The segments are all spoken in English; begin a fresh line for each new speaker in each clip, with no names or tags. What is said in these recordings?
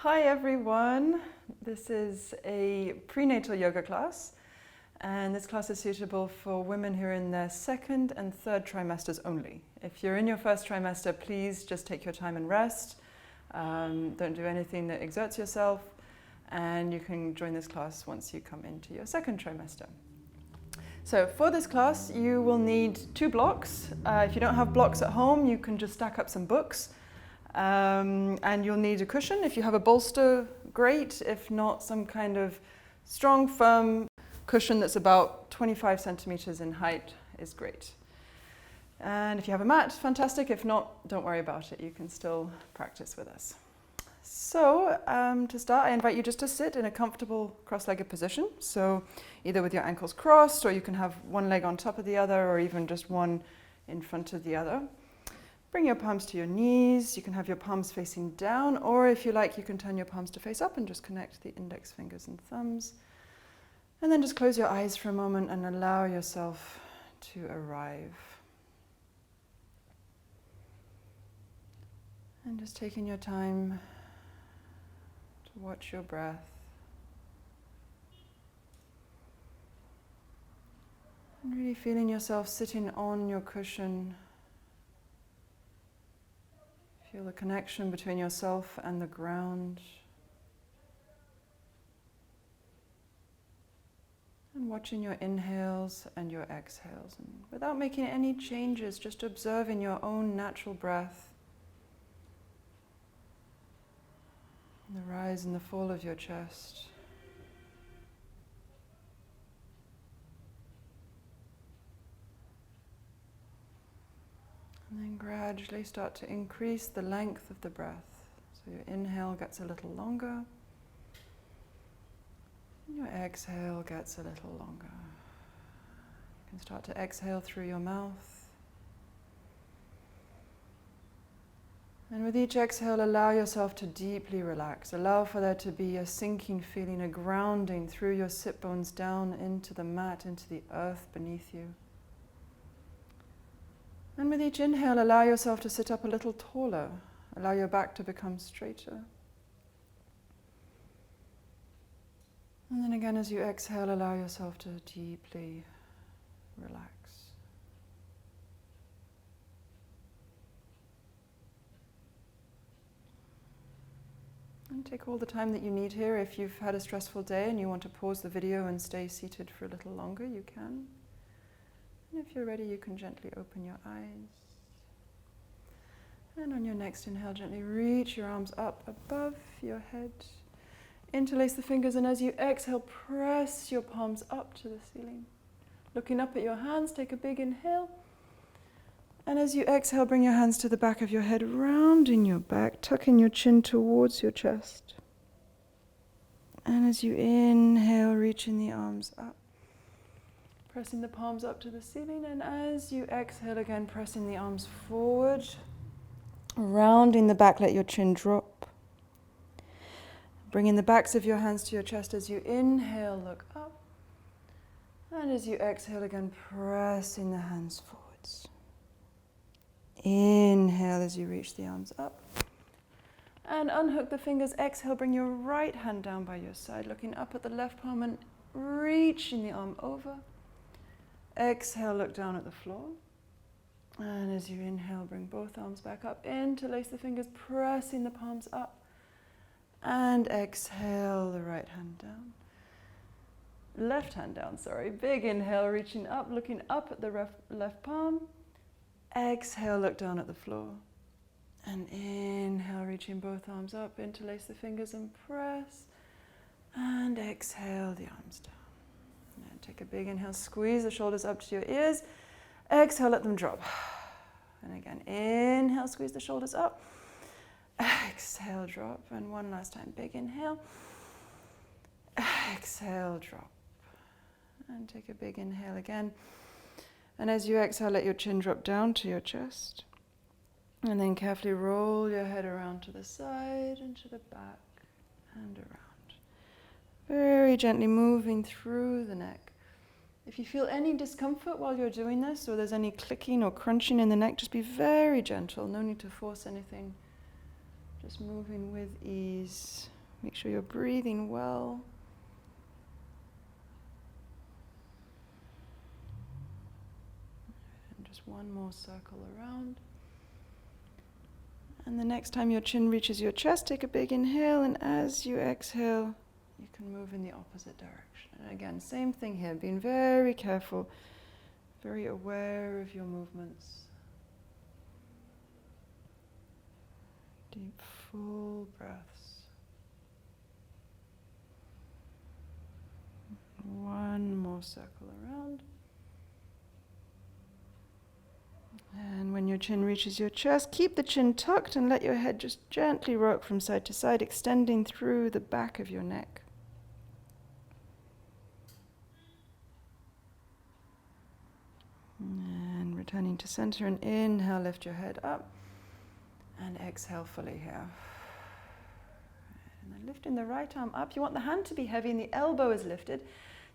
Hi everyone, this is a prenatal yoga class, and this class is suitable for women who are in their second and third trimesters only. If you're in your first trimester, please just take your time and rest. Don't do anything that exerts yourself, and you can join this class once you come into your second trimester. So for this class, you will need 2 blocks. If you don't have blocks at home, you can just stack up some books. And you'll need a cushion. If you have a bolster, great. If not, some kind of strong, firm cushion that's about 25 centimeters in height is great. And if you have a mat, fantastic. If not, don't worry about it. You can still practice with us. So to start, I invite you just to sit in a comfortable cross-legged position. So either with your ankles crossed, or you can have one leg on top of the other, or even just one in front of the other. Bring your palms to your knees. You can have your palms facing down, or if you like, you can turn your palms to face up and just connect the index fingers and thumbs. And then just close your eyes for a moment and allow yourself to arrive. And just taking your time to watch your breath. And really feeling yourself sitting on your cushion. Feel the connection between yourself and the ground. And watching your inhales and your exhales. And without making any changes, just observing your own natural breath. And the rise and the fall of your chest. And then gradually start to increase the length of the breath. So your inhale gets a little longer, and your exhale gets a little longer. You can start to exhale through your mouth. And with each exhale, allow yourself to deeply relax. Allow for there to be a sinking feeling, a grounding through your sit bones down into the mat, into the earth beneath you. And with each inhale, allow yourself to sit up a little taller. Allow your back to become straighter. And then again, as you exhale, allow yourself to deeply relax. And take all the time that you need here. If you've had a stressful day and you want to pause the video and stay seated for a little longer, you can. And if you're ready, you can gently open your eyes. And on your next inhale, gently reach your arms up above your head. Interlace the fingers, and as you exhale, press your palms up to the ceiling. Looking up at your hands, take a big inhale. And as you exhale, bring your hands to the back of your head, rounding your back, tucking your chin towards your chest. And as you inhale, reaching the arms up. Pressing the palms up to the ceiling, and as you exhale again, pressing the arms forward, rounding the back, let your chin drop. Bringing the backs of your hands to your chest as you inhale, look up. And as you exhale again, pressing the hands forwards. Inhale as you reach the arms up. And unhook the fingers, exhale, bring your right hand down by your side, looking up at the left palm and reaching the arm over. Exhale, look down at the floor. And as you inhale, bring both arms back up. Interlace the fingers, pressing the palms up. And exhale, the right hand down. Left hand down, sorry. Big inhale, reaching up, looking up at the left palm. Exhale, look down at the floor. And inhale, reaching both arms up. Interlace the fingers and press. And exhale, the arms down. Take a big inhale, squeeze the shoulders up to your ears. Exhale, let them drop. And again, inhale, squeeze the shoulders up. Exhale, drop. And one last time, big inhale. Exhale, drop. And take a big inhale again. And as you exhale, let your chin drop down to your chest. And then carefully roll your head around to the side and to the back and around. Very gently moving through the neck. If you feel any discomfort while you're doing this, or there's any clicking or crunching in the neck, just be very gentle. No need to force anything. Just moving with ease Make sure you're breathing well. And just one more circle around. And the next time your chin reaches your chest, take a big inhale, and as you exhale, you can move in the opposite direction. And again, same thing here, being very careful, very aware of your movements. Deep, full breaths. One more circle around. And when your chin reaches your chest, keep the chin tucked and let your head just gently rock from side to side, extending through the back of your neck. And returning to center, and inhale, lift your head up, and exhale fully here. And then lifting the right arm up. You want the hand to be heavy and the elbow is lifted.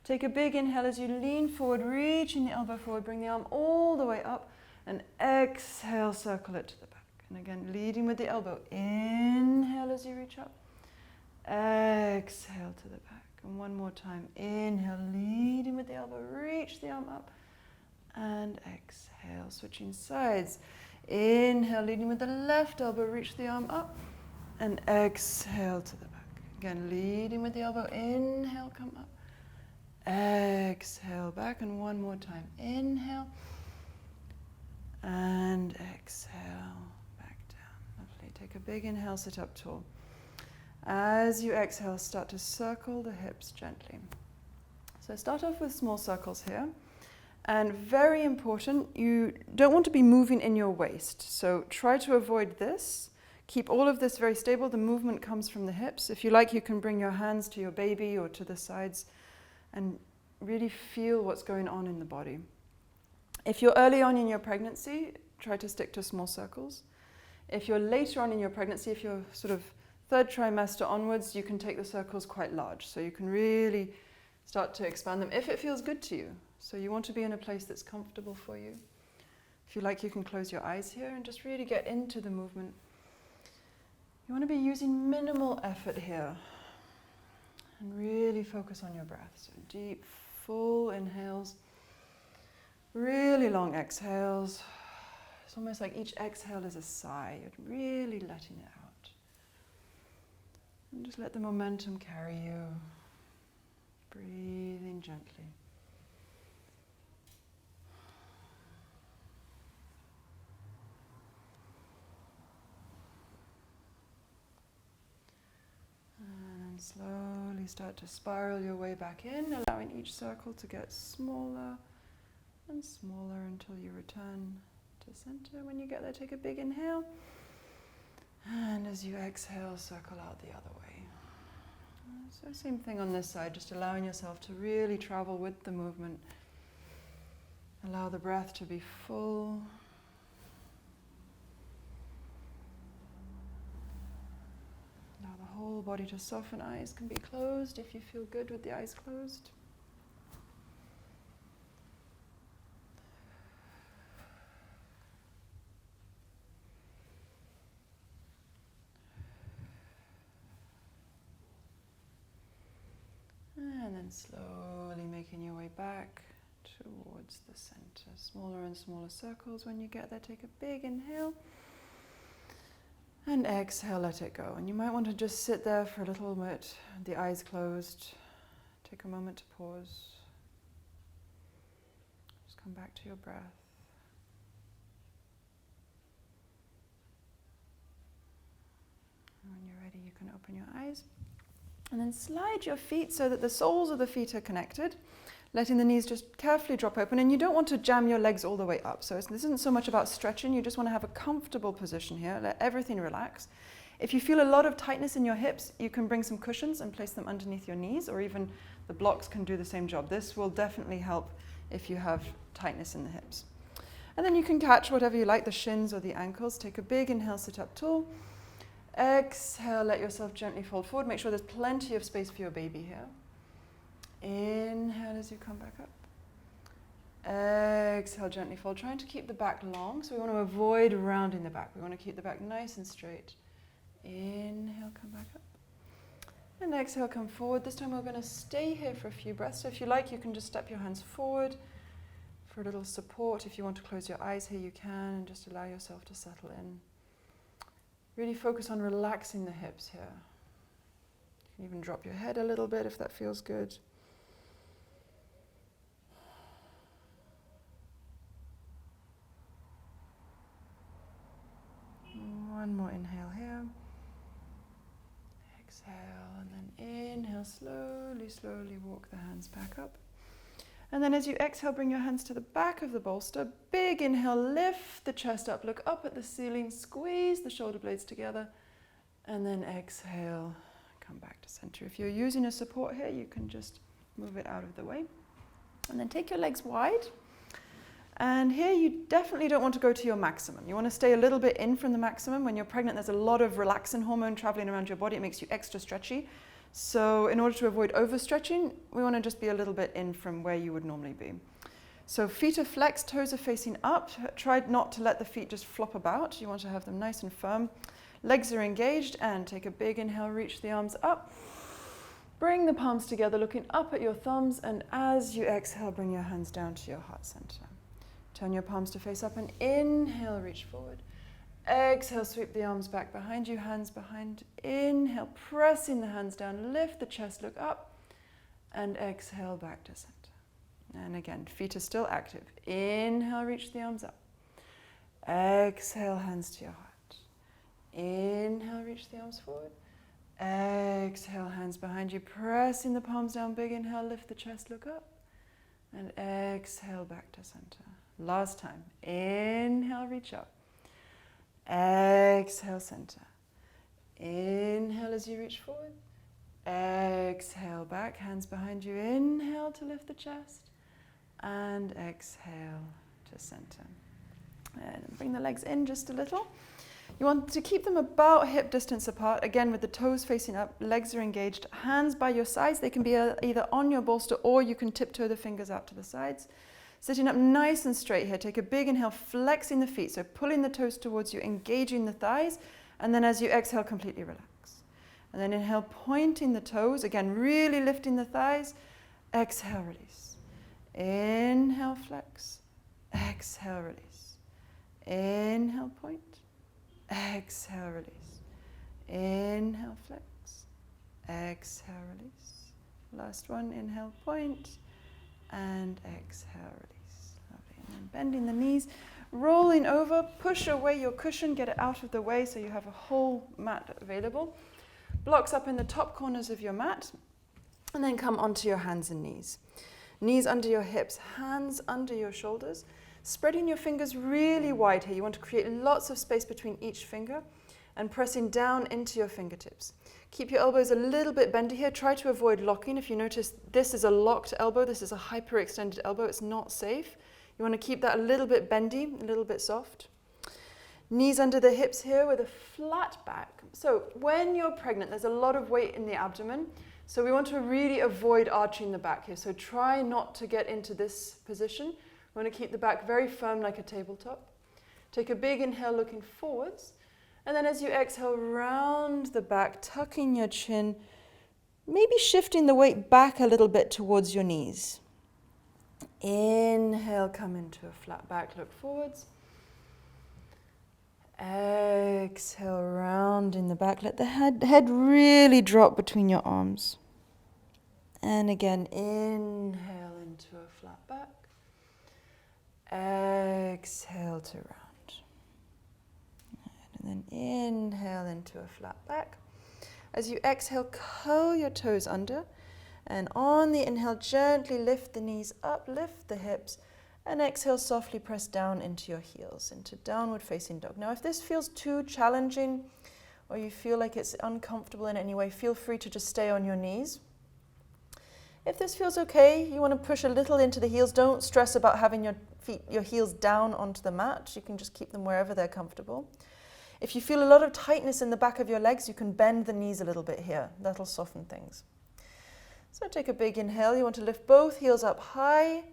Take a big inhale as you lean forward, reaching the elbow forward, bring the arm all the way up, and exhale, circle it to the back. And again, leading with the elbow. Inhale as you reach up. Exhale to the back. And one more time. Inhale, leading with the elbow, reach the arm up. And exhale, switching sides. Inhale, leading with the left elbow, reach the arm up. And exhale to the back. Again, leading with the elbow. Inhale, come up. Exhale, back. And one more time. Inhale. And exhale, back down. Lovely. Take a big inhale, sit up tall. As you exhale, start to circle the hips gently. So start off with small circles here. And very important, you don't want to be moving in your waist. So try to avoid this. Keep all of this very stable. The movement comes from the hips. If you like, you can bring your hands to your baby or to the sides and really feel what's going on in the body. If you're early on in your pregnancy, try to stick to small circles. If you're later on in your pregnancy, if you're sort of third trimester onwards, you can take the circles quite large. So you can really start to expand them if it feels good to you. So you want to be in a place that's comfortable for you. If you like, you can close your eyes here and just really get into the movement. You want to be using minimal effort here and really focus on your breath. So deep, full inhales. Really long exhales. It's almost like each exhale is a sigh. You're really letting it out. And just let the momentum carry you. Breathing gently. And slowly start to spiral your way back in, allowing each circle to get smaller and smaller until you return to center. When you get there, take a big inhale. And as you exhale, circle out the other way. So same thing on this side, just allowing yourself to really travel with the movement. Allow the breath to be full. Allow the whole body to soften. Eyes can be closed if you feel good with the eyes closed. And then slowly making your way back towards the center. Smaller and smaller circles. When you get there, take a big inhale. And exhale, let it go. And you might want to just sit there for a little bit, the eyes closed. Take a moment to pause. Just come back to your breath. And when you're ready, you can open your eyes. And then slide your feet so that the soles of the feet are connected, letting the knees just carefully drop open. And you don't want to jam your legs all the way up. So this isn't so much about stretching. You just want to have a comfortable position here. Let everything relax. If you feel a lot of tightness in your hips, you can bring some cushions and place them underneath your knees, or even the blocks can do the same job. This will definitely help if you have tightness in the hips. And then you can catch whatever you like, the shins or the ankles. Take a big inhale, sit up tall. Exhale, let yourself gently fold forward. Make sure there's plenty of space for your baby here. Inhale as you come back up. Exhale, gently fold. Trying to keep the back long, so we want to avoid rounding the back. We want to keep the back nice and straight. Inhale, come back up. And exhale, come forward. This time we're going to stay here for a few breaths. So if you like, you can just step your hands forward for a little support. If you want to close your eyes here, you can, and just allow yourself to settle in. Really focus on relaxing the hips here. You can even drop your head a little bit if that feels good. One more inhale here. Exhale, and then inhale, slowly, slowly walk the hands back up. And then as you exhale, bring your hands to the back of the bolster. Big inhale, lift the chest up, look up at the ceiling, squeeze the shoulder blades together, and then exhale, come back to center. If you're using a support here, you can just move it out of the way. And then take your legs wide. And here you definitely don't want to go to your maximum. You want to stay a little bit in from the maximum. When you're pregnant, there's a lot of relaxin hormone traveling around your body. It makes you extra stretchy. So in order to avoid overstretching, we want to just be a little bit in from where you would normally be. So feet are flexed, toes are facing up. Try not to let the feet just flop about. You want to have them nice and firm. Legs are engaged, and take a big inhale, reach the arms up. Bring the palms together, looking up at your thumbs, and as you exhale, bring your hands down to your heart center. Turn your palms to face up and inhale, reach forward. Exhale, sweep the arms back behind you, hands behind. Inhale, pressing the hands down, lift the chest, look up, and exhale, back to center. And again, feet are still active. Inhale, reach the arms up. Exhale, hands to your heart. Inhale, reach the arms forward. Exhale, hands behind you, pressing the palms down, big inhale, lift the chest, look up, and exhale, back to center. Last time. Inhale, reach up. Exhale, center. Inhale as you reach forward. Exhale, back, hands behind you. Inhale to lift the chest. And exhale to center. And bring the legs in just a little. You want to keep them about hip distance apart. Again, with the toes facing up, legs are engaged. Hands by your sides. They can be either on your bolster, or you can tiptoe the fingers out to the sides. Sitting up nice and straight here. Take a big inhale, flexing the feet. So pulling the toes towards you, engaging the thighs. And then as you exhale, completely relax. And then inhale, pointing the toes. Again, really lifting the thighs. Exhale, release. Inhale, flex. Exhale, release. Inhale, point. Exhale, release. Inhale, flex. Exhale, release. Last one, inhale, point. And exhale, release. Lovely. And then bending the knees, rolling over, push away your cushion, get it out of the way so you have a whole mat available. Blocks up in the top corners of your mat, and then come onto your hands and knees. Knees under your hips, hands under your shoulders, spreading your fingers really wide here. You want to create lots of space between each finger, and pressing down into your fingertips. Keep your elbows a little bit bendy here. Try to avoid locking. If you notice, this is a locked elbow. This is a hyperextended elbow. It's not safe. You want to keep that a little bit bendy, a little bit soft. Knees under the hips here with a flat back. So when you're pregnant, there's a lot of weight in the abdomen. So we want to really avoid arching the back here. So try not to get into this position. We want to keep the back very firm like a tabletop. Take a big inhale, looking forwards. And then as you exhale, round the back, tucking your chin, maybe shifting the weight back a little bit towards your knees. Inhale, come into a flat back, look forwards. Exhale, rounding the back. Let the head really drop between your arms. And again, inhale into a flat back. Exhale to round. And then inhale into a flat back. As you exhale, curl your toes under. And on the inhale, gently lift the knees up, lift the hips. And exhale, softly press down into your heels, into downward facing dog. Now, if this feels too challenging, or you feel like it's uncomfortable in any way, feel free to just stay on your knees. If this feels okay, you want to push a little into the heels. Don't stress about having your heels down onto the mat. You can just keep them wherever they're comfortable. If you feel a lot of tightness in the back of your legs, you can bend the knees a little bit here. That'll soften things. So take a big inhale. You want to lift both heels up high.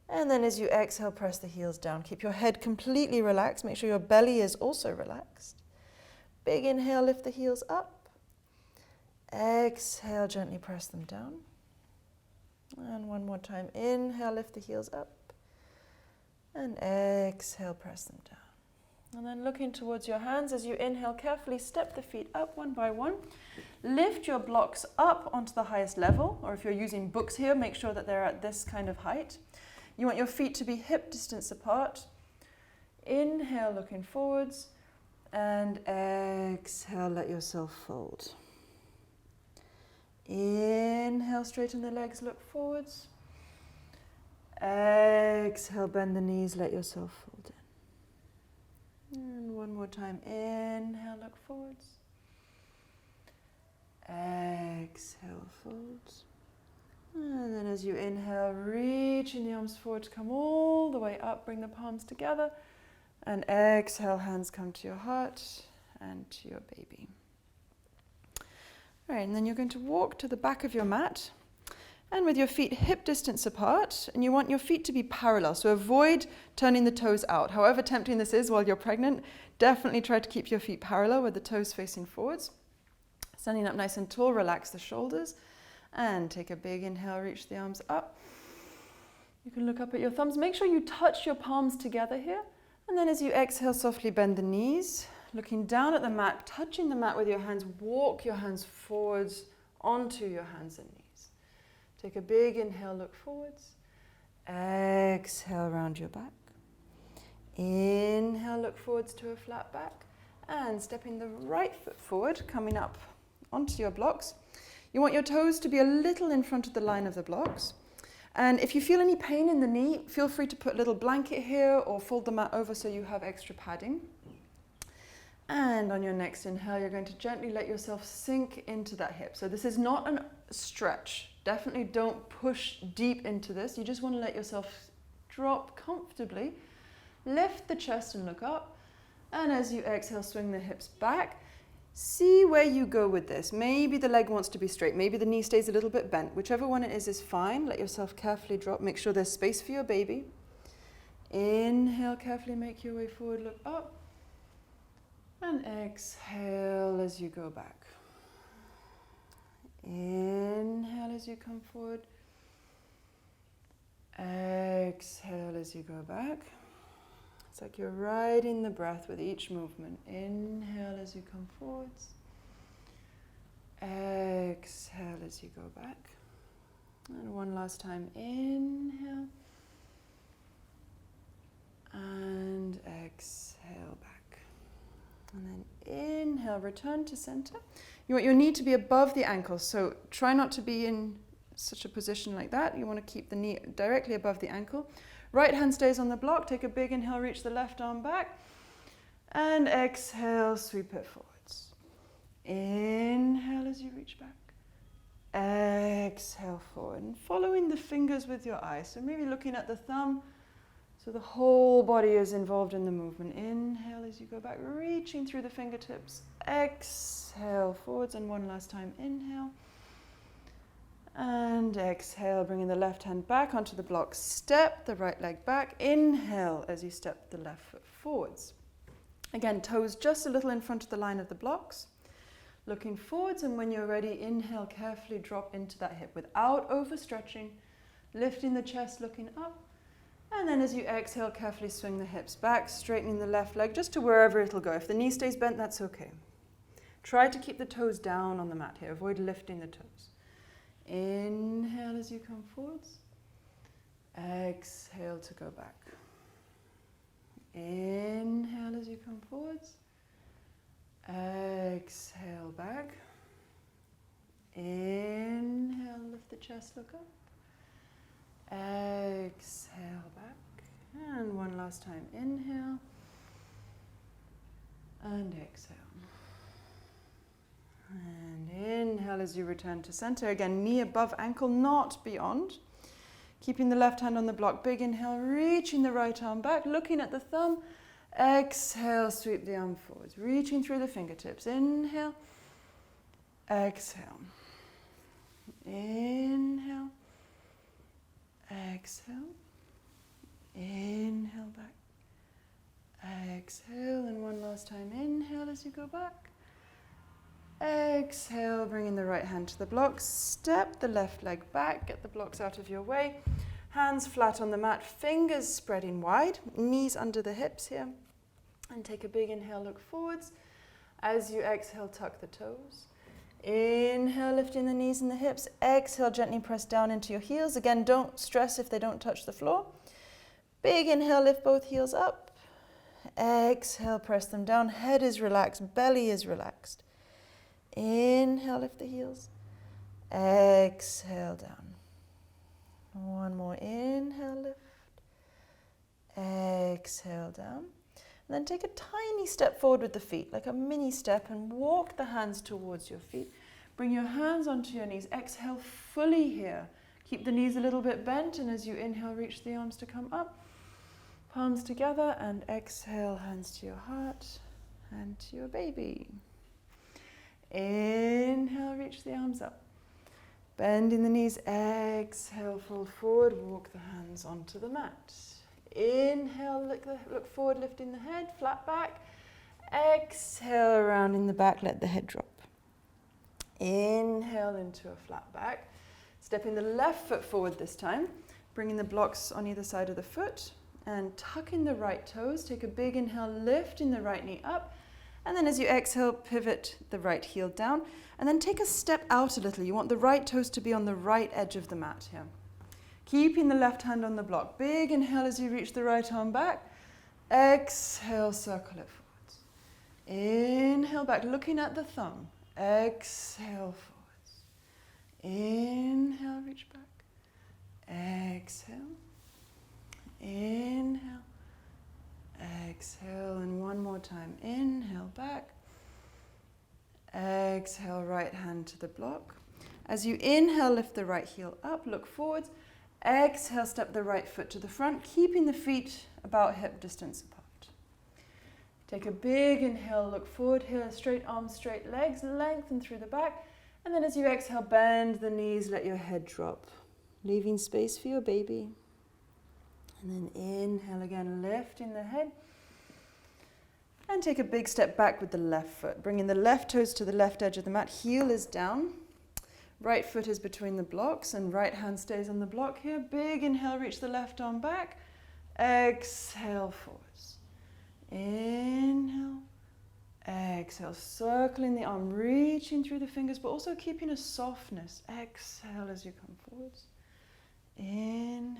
And then as you exhale, press the heels down. Keep your head completely relaxed. Make sure your belly is also relaxed. Big inhale, lift the heels up.
exhale, gently press them down. And one more time, inhale, lift the heels up. And exhale, press them down. And then looking towards your hands as you inhale, carefully step the feet up one by one. Lift your blocks up onto the highest level, or if you're using books here, make sure that they're at this kind of height. You want your feet to be hip distance apart. Inhale, looking forwards, and exhale, let yourself fold. Inhale, straighten the legs, look forwards. Exhale, bend the knees, let yourself fold in. And one more time, inhale, look forwards. Exhale, fold. And then as you inhale, reaching the arms forward, come all the way up, bring the palms together. And exhale, hands come to your heart and to your baby. All right, and then you're going to walk to the back of your mat. And with your feet hip distance apart, and you want your feet to be parallel, so avoid turning the toes out. However tempting this is while you're pregnant, definitely try to keep your feet parallel with the toes facing forwards. Standing up nice and tall, relax the shoulders, and take a big inhale, reach the arms up. You can look up at your thumbs. Make sure you touch your palms together here, and then as you exhale, softly bend the knees, looking down at the mat, touching the mat with your hands, walk your hands forwards onto your hands and knees. Take a big inhale, look forwards. Exhale, round your back. Inhale, look forwards to a flat back. And stepping the right foot forward, coming up onto your blocks. You want your toes to be a little in front of the line of the blocks. And if you feel any pain in the knee, feel free to put a little blanket here or fold the mat over so you have extra padding. And on your next inhale, you're going to gently let yourself sink into that hip. So this is not a stretch. Definitely don't push deep into this. You just want to let yourself drop comfortably. Lift the chest and look up. And as you exhale, swing the hips back. See where you go with this. Maybe the leg wants to be straight. Maybe the knee stays a little bit bent. Whichever one it is fine. Let yourself carefully drop. Make sure there's space for your baby. Inhale, carefully make your way forward, look up. And exhale as you go back. Inhale as you come forward. Exhale as you go back. It's like you're riding the breath with each movement. Inhale as you come forwards. Exhale as you go back. And one last time. Inhale. And exhale back. And then inhale, return to center. You want your knee to be above the ankles, so try not to be in such a position like that. You want to keep the knee directly above the ankle. Right hand stays on the block. Take a big inhale, reach the left arm back. And exhale, sweep it forwards. Inhale as you reach back. Exhale forward. And following the fingers with your eyes. So maybe looking at the thumb. So the whole body is involved in the movement. Inhale as you go back, reaching through the fingertips. Exhale forwards, and one last time. Inhale. And exhale, bringing the left hand back onto the block. Step the right leg back. Inhale as you step the left foot forwards. Again, toes just a little in front of the line of the blocks. Looking forwards, and when you're ready, inhale, carefully drop into that hip without overstretching. Lifting the chest, looking up. And then as you exhale, carefully swing the hips back, straightening the left leg just to wherever it'll go. If the knee stays bent, that's okay. Try to keep the toes down on the mat here. Avoid lifting the toes. Inhale as you come forwards. Exhale to go back. Inhale as you come forwards. Exhale back. Inhale, lift the chest, look up. Exhale back. And one last time. Inhale. And exhale. And inhale as you return to center. Again, knee above ankle, not beyond. Keeping the left hand on the block. Big inhale, reaching the right arm back, looking at the thumb. Exhale, sweep the arm forwards, reaching through the fingertips. Inhale. Exhale. Inhale. Exhale. Inhale back. Exhale, and one last time. Inhale as you go back. Exhale, bringing the right hand to the blocks. Step the left leg back, get the blocks out of your way. Hands flat on the mat, fingers spreading wide, knees under the hips here. And take a big inhale, look forwards. As you exhale, tuck the toes. Inhale, lifting the knees and the hips. Exhale, gently press down into your heels. Again, don't stress if they don't touch the floor. Big inhale, lift both heels up. Exhale, press them down. Head is relaxed, belly is relaxed. Inhale, lift the heels. Exhale, down. One more, inhale, lift. Exhale, down. And then take a tiny step forward with the feet, like a mini step, and walk the hands towards your feet. Bring your hands onto your knees. Exhale fully here. Keep the knees a little bit bent, and as you inhale, reach the arms to come up. Palms together, and exhale, hands to your heart and to your baby. Inhale, reach the arms up. Bending the knees, exhale, fold forward, walk the hands onto the mat. Inhale, look forward, lifting the head, flat back. Exhale, around in the back, let the head drop. Inhale into a flat back. Stepping the left foot forward this time, bringing the blocks on either side of the foot, and tucking the right toes. Take a big inhale, lifting the right knee up. And then as you exhale, pivot the right heel down. And then take a step out a little. You want the right toes to be on the right edge of the mat here. Keeping the left hand on the block. Big inhale as you reach the right arm back. Exhale, circle it forwards. Inhale back, looking at the thumb. Exhale forwards. Inhale, reach back. Exhale. Inhale. Exhale, and one more time. Inhale back. Exhale, right hand to the block. As you inhale, lift the right heel up, look forwards. Exhale, step the right foot to the front, keeping the feet about hip distance apart. Take a big inhale, look forward here, straight arms, straight legs, lengthen through the back. And then as you exhale, bend the knees, let your head drop, leaving space for your baby. And then inhale again, lifting the head. And take a big step back with the left foot, bringing the left toes to the left edge of the mat. Heel is down. Right foot is between the blocks and right hand stays on the block here. Big inhale, reach the left arm back. Exhale, forwards. Inhale. Exhale, circling the arm, reaching through the fingers, but also keeping a softness. Exhale as you come forwards. Inhale.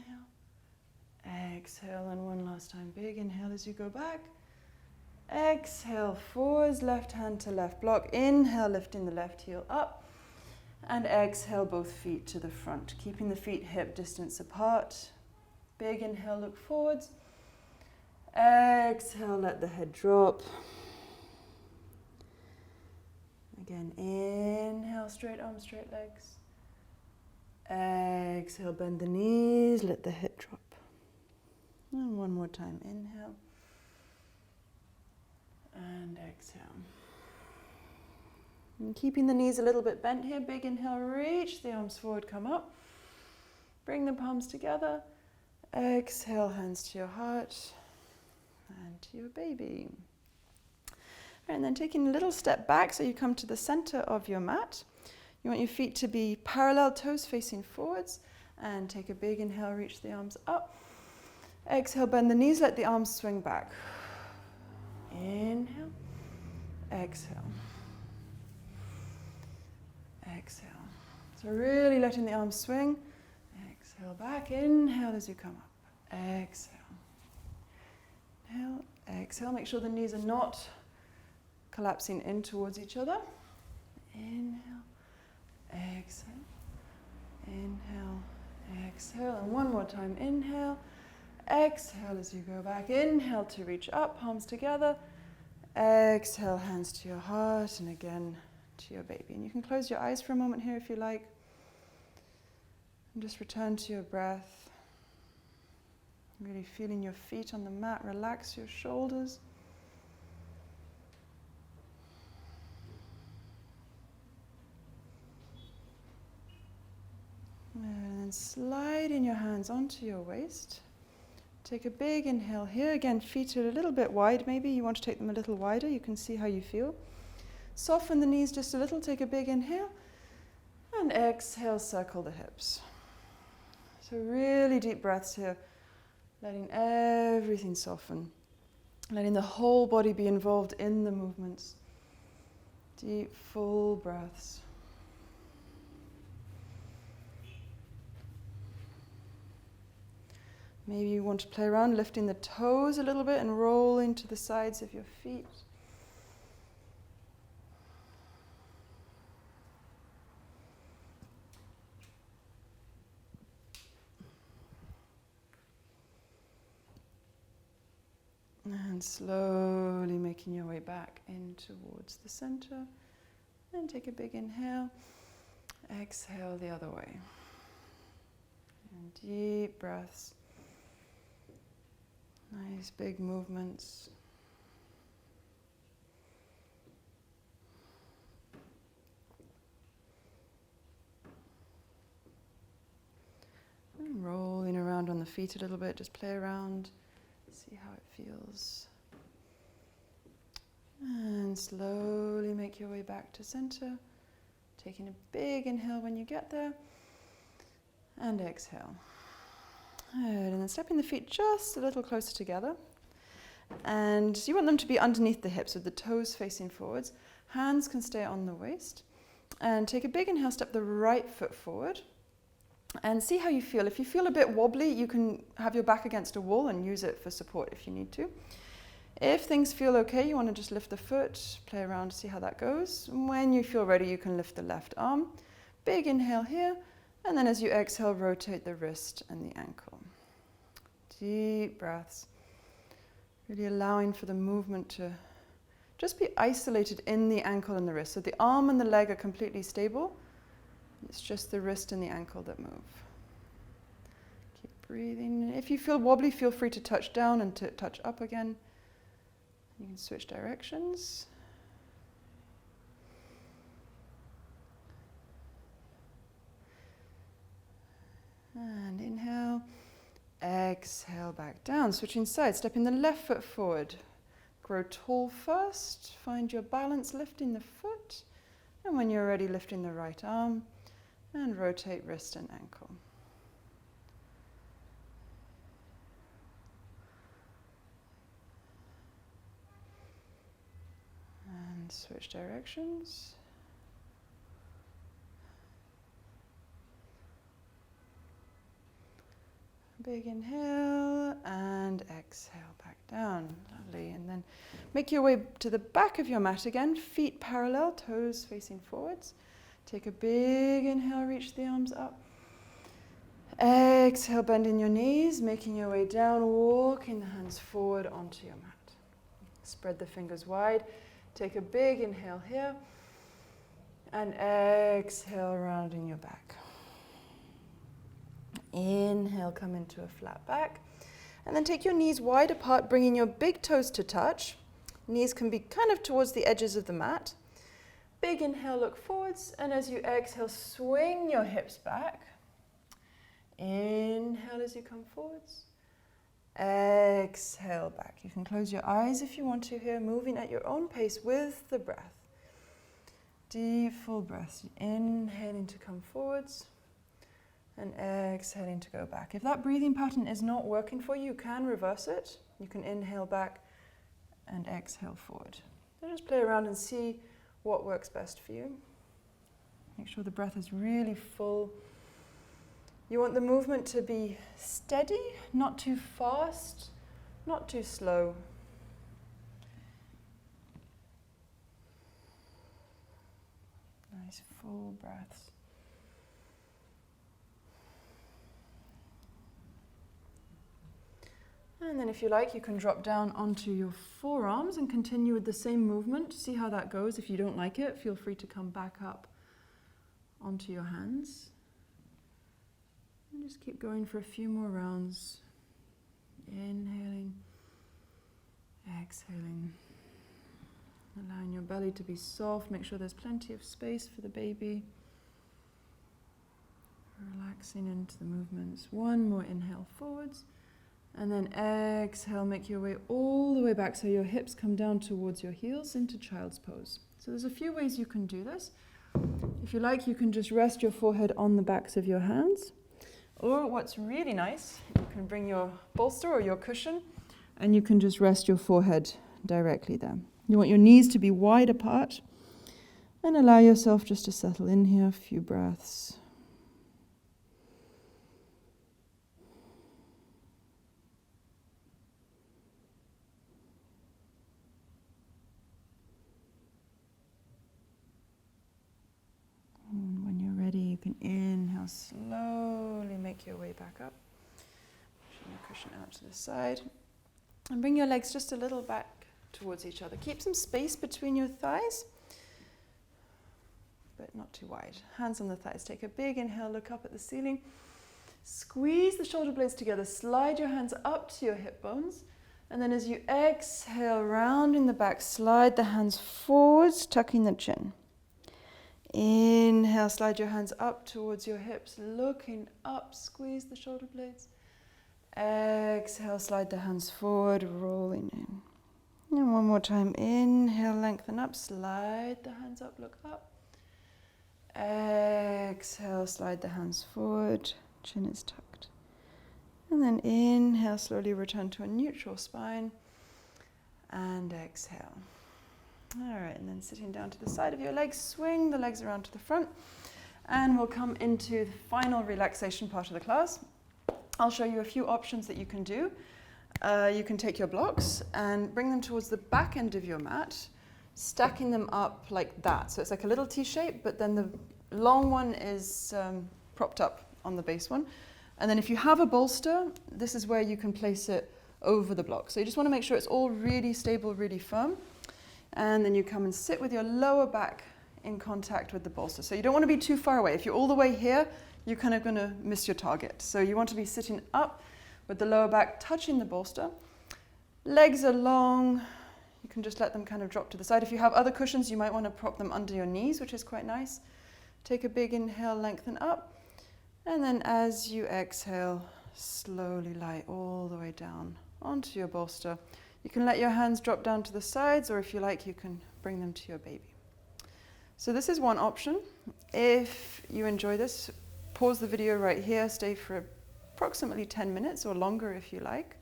Exhale, and one last time. Big inhale as you go back. Exhale, forwards, left hand to left block. Inhale, lifting the left heel up. And exhale, both feet to the front, keeping the feet hip distance apart. Big inhale, look forwards. Exhale, let the head drop. Again, inhale, straight arms, straight legs. Exhale, bend the knees, let the hip drop. And one more time, inhale. And exhale. And keeping the knees a little bit bent here, big inhale, reach the arms forward, come up. Bring the palms together. Exhale, hands to your heart and to your baby. And then taking a little step back so you come to the center of your mat. You want your feet to be parallel, toes facing forwards. And take a big inhale, reach the arms up. Exhale, bend the knees, let the arms swing back. Inhale. Exhale. Exhale. So really letting the arms swing. Exhale back. Inhale as you come up. Exhale. Inhale. Exhale. Make sure the knees are not collapsing in towards each other. Inhale. Exhale. Inhale. Exhale. And one more time. Inhale. Exhale as you go back. Inhale to reach up. Palms together. Exhale. Hands to your heart. And again to your baby. And you can close your eyes for a moment here if you like. And just return to your breath. Really feeling your feet on the mat. Relax your shoulders. And then sliding your hands onto your waist. Take a big inhale here. Again, feet are a little bit wide maybe. You want to take them a little wider. You can see how you feel. Soften the knees just a little, take a big inhale, and exhale, circle the hips. So really deep breaths here, letting everything soften, letting the whole body be involved in the movements. Deep, full breaths. Maybe you want to play around, lifting the toes a little bit and rolling to the sides of your feet. And slowly making your way back in towards the center. And take a big inhale. Exhale the other way. And deep breaths. Nice big movements. And rolling around on the feet a little bit, just play around, see how it feels. And slowly make your way back to center, taking a big inhale when you get there, and exhale. Good, and then stepping the feet just a little closer together. And you want them to be underneath the hips with the toes facing forwards. Hands can stay on the waist. And take a big inhale, step the right foot forward. And see how you feel. If you feel a bit wobbly, you can have your back against a wall and use it for support if you need to. If things feel okay, you want to just lift the foot, play around, see how that goes. And when you feel ready, you can lift the left arm. Big inhale here. And then as you exhale, rotate the wrist and the ankle. Deep breaths. Really allowing for the movement to just be isolated in the ankle and the wrist. So the arm and the leg are completely stable. It's just the wrist and the ankle that move. Keep breathing. If you feel wobbly, feel free to touch down and to touch up again. You can switch directions. And inhale, exhale back down, switching sides, stepping the left foot forward. Grow tall first, find your balance, lifting the foot, and when you're ready, lifting the right arm, and rotate wrist and ankle. And switch directions. Big inhale and exhale back down. Lovely. And then make your way to the back of your mat again. Feet parallel, toes facing forwards. Take a big inhale, reach the arms up. Exhale, bending your knees, making your way down, walking the hands forward onto your mat. Spread the fingers wide. Take a big inhale here. And exhale, rounding your back. Inhale, come into a flat back. And then take your knees wide apart, bringing your big toes to touch. Knees can be kind of towards the edges of the mat. Big inhale, look forwards. And as you exhale, swing your hips back. Inhale as you come forwards. Exhale back. You can close your eyes if you want to here, moving at your own pace with the breath. Deep, full breaths. Inhaling to come forwards. And exhaling to go back. If that breathing pattern is not working for you, you can reverse it. You can inhale back and exhale forward. So just play around and see what works best for you. Make sure the breath is really full. You want the movement to be steady, not too fast, not too slow. Nice full breaths. And then if you like, you can drop down onto your forearms and continue with the same movement. See how that goes. If you don't like it, feel free to come back up onto your hands. And just keep going for a few more rounds. Inhaling, exhaling. Allowing your belly to be soft. Make sure there's plenty of space for the baby. Relaxing into the movements. One more inhale forwards. And then exhale, make your way all the way back so your hips come down towards your heels into child's pose. So there's a few ways you can do this. If you like, you can just rest your forehead on the backs of your hands. Or what's really nice, you can bring your bolster or your cushion and you can just rest your forehead directly there. You want your knees to be wide apart and allow yourself just to settle in here, a few breaths. And when you're ready, you can inhale, slowly make your way back up. Pushing your cushion out to the side. And bring your legs just a little back towards each other. Keep some space between your thighs, but not too wide. Hands on the thighs. Take a big inhale, look up at the ceiling. Squeeze the shoulder blades together. Slide your hands up to your hip bones. And then as you exhale, rounding the back, slide the hands forwards, tucking the chin. Inhale, slide your hands up towards your hips, looking up, squeeze the shoulder blades. Exhale, slide the hands forward, rolling in. And one more time, inhale, lengthen up, slide the hands up, look up. Exhale, slide the hands forward, chin is tucked. And then inhale, slowly return to a neutral spine. And exhale. All right, and then sitting down to the side of your legs, swing the legs around to the front. And we'll come into the final relaxation part of the class. I'll show you a few options that you can do. You can take your blocks and bring them towards the back end of your mat, stacking them up like that. So it's like a little T shape, but then the long one is propped up on the base one. And then if you have a bolster, this is where you can place it over the block. So you just want to make sure it's all really stable, really firm. And then you come and sit with your lower back in contact with the bolster. So you don't want to be too far away. If you're all the way here, you're kind of going to miss your target. So you want to be sitting up with the lower back touching the bolster. Legs are long. You can just let them kind of drop to the side. If you have other cushions, you might want to prop them under your knees, which is quite nice. Take a big inhale, lengthen up. And then as you exhale, slowly lie all the way down onto your bolster. You can let your hands drop down to the sides, or if you like, you can bring them to your baby. So this is one option. If you enjoy this, pause the video right here, stay for approximately 10 minutes or longer if you like.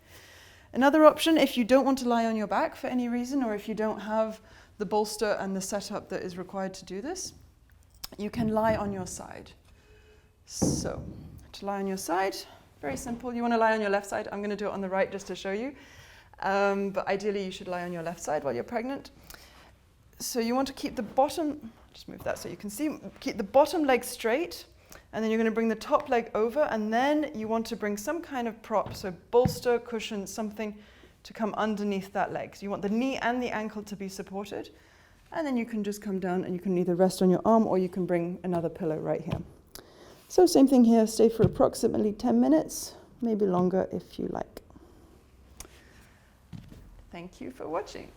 Another option, if you don't want to lie on your back for any reason, or if you don't have the bolster and the setup that is required to do this, you can lie on your side. So, to lie on your side, very simple. You want to lie on your left side. I'm going to do it on the right just to show you. But ideally, you should lie on your left side while you're pregnant. So you want to keep the bottom, just move that so you can see, keep the bottom leg straight, and then you're going to bring the top leg over, and then you want to bring some kind of prop, so bolster, cushion, something to come underneath that leg. So you want the knee and the ankle to be supported, and then you can just come down and you can either rest on your arm or you can bring another pillow right here. So same thing here, stay for approximately 10 minutes, maybe longer if you like. Thank you for watching.